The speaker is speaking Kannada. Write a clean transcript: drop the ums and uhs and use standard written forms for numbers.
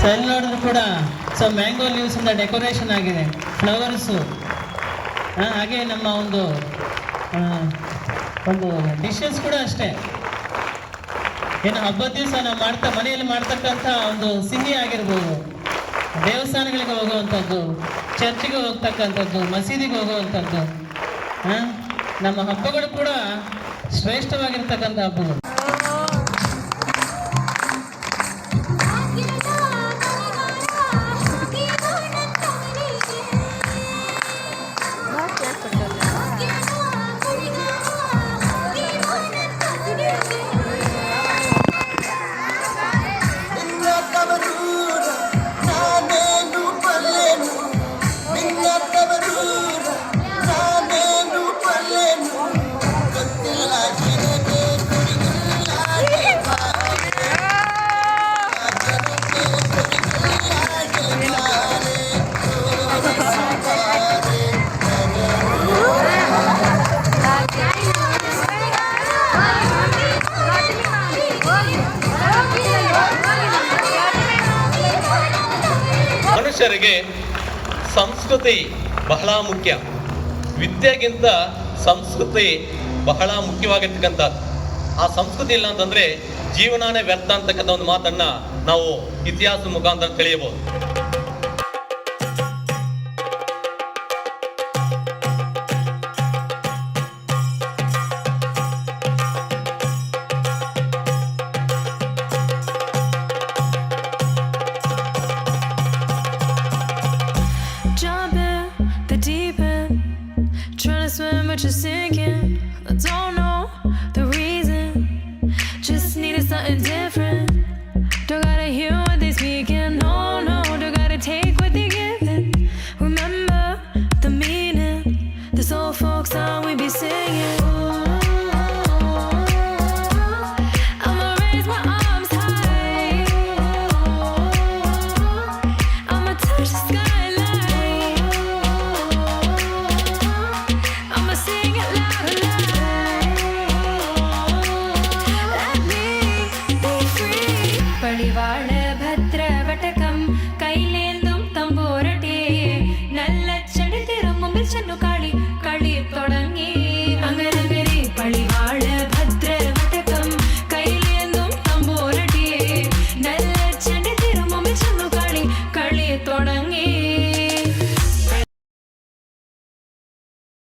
ಸೊ ಎಲ್ಲಿ ನೋಡಿದ್ರು ಕೂಡ ಸೊ ಮ್ಯಾಂಗೋ ಲೀವ್ಸಿಂದ ಡೆಕೋರೇಷನ್ ಆಗಿದೆ, ಫ್ಲವರ್ಸು. ಹಾಗೆ ನಮ್ಮ ಒಂದು ಡಿಶಸ್ ಕೂಡ ಅಷ್ಟೇ. ಏನು ಹಬ್ಬದ ದಿವಸ ನಾವು ಮನೆಯಲ್ಲಿ ಮಾಡ್ತಕ್ಕಂಥ ಒಂದು ಸಿಹಿ ಆಗಿರ್ಬೋದು, ದೇವಸ್ಥಾನಗಳಿಗೆ ಹೋಗುವಂಥದ್ದು, ಚರ್ಚಿಗೆ ಹೋಗ್ತಕ್ಕಂಥದ್ದು, ಮಸೀದಿಗೆ ಹೋಗುವಂಥದ್ದು. ನಮ್ಮ ಹಬ್ಬಗಳು ಕೂಡ ಶ್ರೇಷ್ಠವಾಗಿರ್ತಕ್ಕಂಥ ಹಬ್ಬಗಳು. ಮನುಷ್ಯರಿಗೆ ಸಂಸ್ಕೃತಿ ಬಹಳ ಮುಖ್ಯ. ವಿದ್ಯೆಗಿಂತ ಸಂಸ್ಕೃತಿ ಬಹಳ ಮುಖ್ಯವಾಗಿರ್ತಕ್ಕಂಥದ್ದು. ಆ ಸಂಸ್ಕೃತಿ ಇಲ್ಲ ಅಂತಂದ್ರೆ ಜೀವನಾನೇ ವ್ಯರ್ಥ ಅಂತಕ್ಕಂಥ ಒಂದು ಮಾತನ್ನ ನಾವು ಇತಿಹಾಸದ ಮುಖಾಂತರ ತಿಳಿಯಬಹುದು. Swim but you're sinking. I don't know the reason, just needed something different. Don't gotta hear what they speaking, no, don't gotta take what they giving. Remember the meaning, this old folk song we be singing. I'ma raise my arms high, I'ma touch the skyline, I'ma sing it loud and loud. Let me be free. Pali vaale